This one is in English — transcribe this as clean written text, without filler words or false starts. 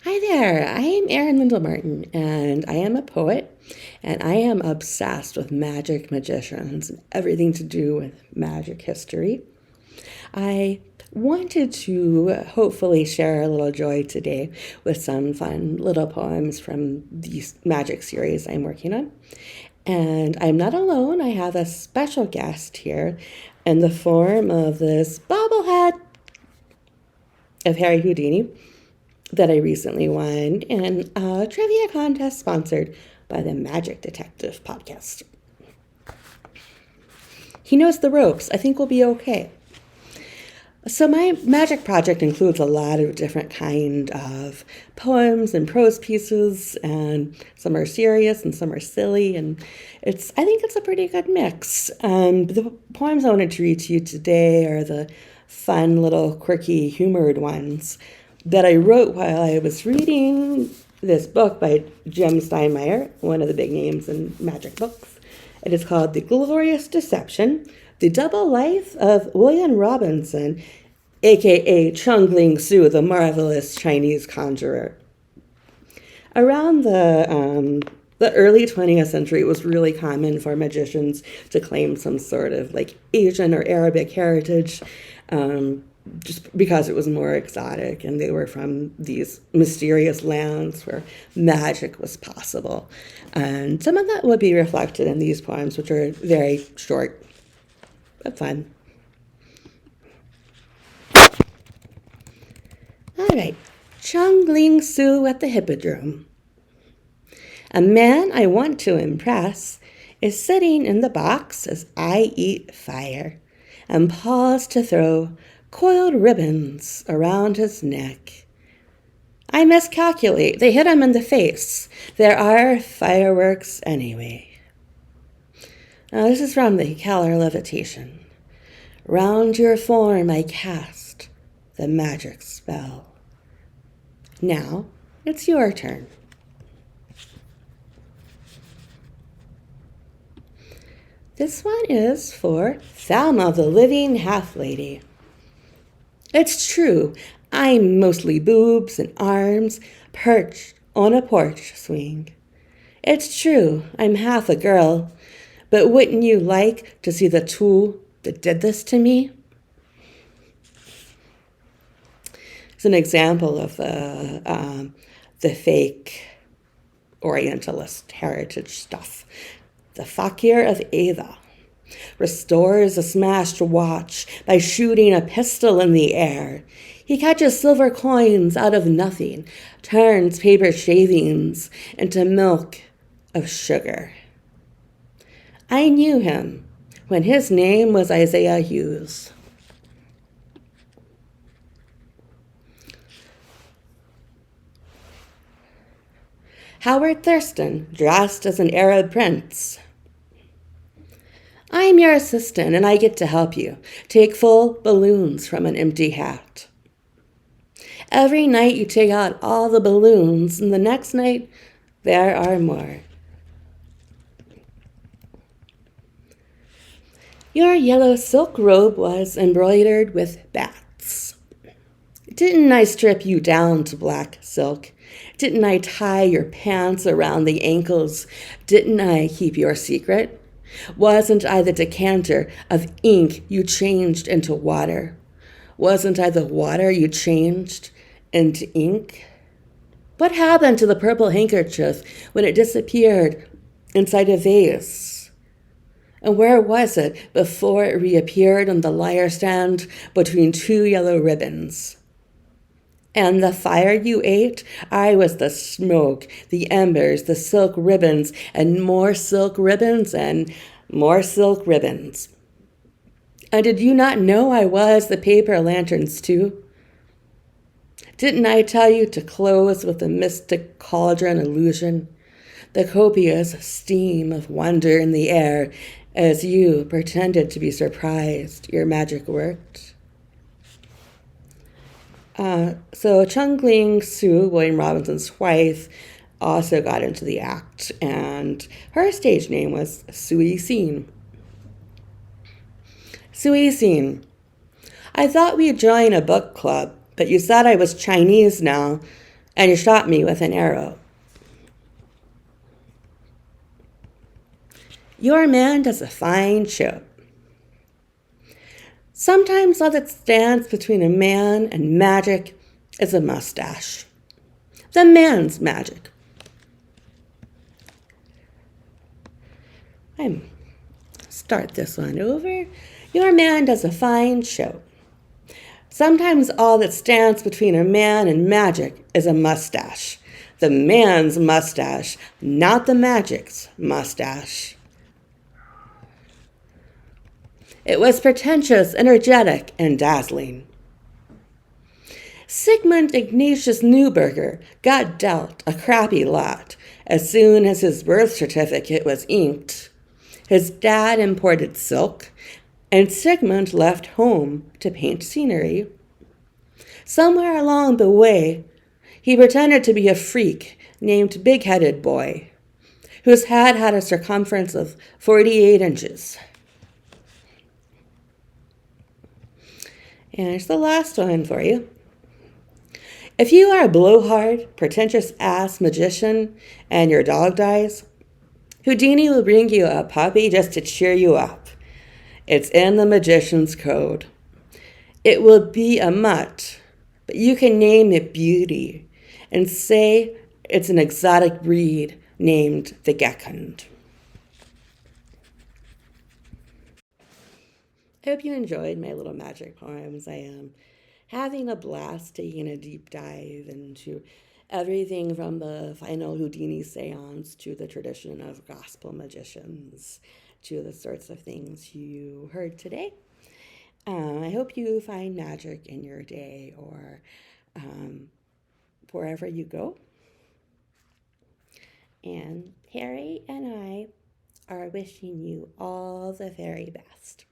Hi there, I am Erin Lyndal Martin, and I am a poet, and I am obsessed with magic magicians and everything to do with magic history. I wanted to hopefully share a little joy today with some fun little poems from the magic series I'm working on. And I'm not alone, I have a special guest here in the form of this bobblehead of Harry Houdini that I recently won in a trivia contest sponsored by the Magic Detective podcast. He knows the ropes. I think we'll be okay. So my magic project includes a lot of different kind of poems and prose pieces, and some are serious and some are silly, and I think it's a pretty good mix. The poems I wanted to read to you today are the fun little quirky humored ones that I wrote while I was reading this book by Jem Steinmeier, one of the big names in magic books. It is called The Glorious Deception, The Double Life of William Robinson, aka Chung Ling Soo, the marvelous Chinese conjurer. Around the early 20th century, it was really common for magicians to claim some sort of like Asian or Arabic heritage, just because it was more exotic and they were from these mysterious lands where magic was possible. And some of that would be reflected in these poems, which are very short but fun. All right, Chung Ling Soo at the Hippodrome. A man I want to impress is sitting in the box as I eat fire and pause to throw coiled ribbons around his neck. I miscalculate. They hit him in the face. There are fireworks anyway. Now, this is from the Keller Levitation. Round your form I cast the magic spell. Now, it's your turn. This one is for Thelma the Living Half-Lady. It's true, I'm mostly boobs and arms perched on a porch swing. It's true, I'm half a girl, but wouldn't you like to see the tool that did this to me? It's an example of the fake Orientalist heritage stuff. The fakir of Ava restores a smashed watch by shooting a pistol in the air. He catches silver coins out of nothing, turns paper shavings into milk of sugar. I knew him when his name was Isaiah Hughes. Howard Thurston, dressed as an Arab prince. I'm your assistant, and I get to help you take full balloons from an empty hat. Every night you take out all the balloons, and the next night there are more. Your yellow silk robe was embroidered with bats. Didn't I strip you down to black silk? Didn't I tie your pants around the ankles? Didn't I keep your secret? Wasn't I the decanter of ink you changed into water? Wasn't I the water you changed into ink? What happened to the purple handkerchief when it disappeared inside a vase? And where was it before it reappeared on the lyre stand between two yellow ribbons? And the fire you ate, I was the smoke, the embers, the silk ribbons, and more silk ribbons, and more silk ribbons. And did you not know I was the paper lanterns too? Didn't I tell you to close with the mystic cauldron illusion, the copious steam of wonder in the air as you pretended to be surprised your magic worked? So Chung Ling Soo, William Robinson's wife, also got into the act, and her stage name was Sui Sin. Sui Sin, I thought we'd join a book club, but you said I was Chinese now, and you shot me with an arrow. Your man does a fine show. Sometimes all that stands between a man and magic is a mustache. The man's magic. Start this one over. Your man does a fine show. Sometimes all that stands between a man and magic is a mustache. The man's mustache, not the magic's mustache. It was pretentious, energetic, and dazzling. Sigmund Ignatius Neuberger got dealt a crappy lot as soon as his birth certificate was inked. His dad imported silk, and Sigmund left home to paint scenery. Somewhere along the way, he pretended to be a freak named Big-Headed Boy, whose head had a circumference of 48 inches. And here's the last one for you. If you are a blowhard, pretentious-ass magician and your dog dies, Houdini will bring you a puppy just to cheer you up. It's in the magician's code. It will be a mutt, but you can name it Beauty and say it's an exotic breed named the Gekund. I hope you enjoyed my little magic poems. I am having a blast taking a deep dive into everything from the final Houdini seance to the tradition of gospel magicians to the sorts of things you heard today. I hope you find magic in your day or wherever you go. And Harry and I are wishing you all the very best.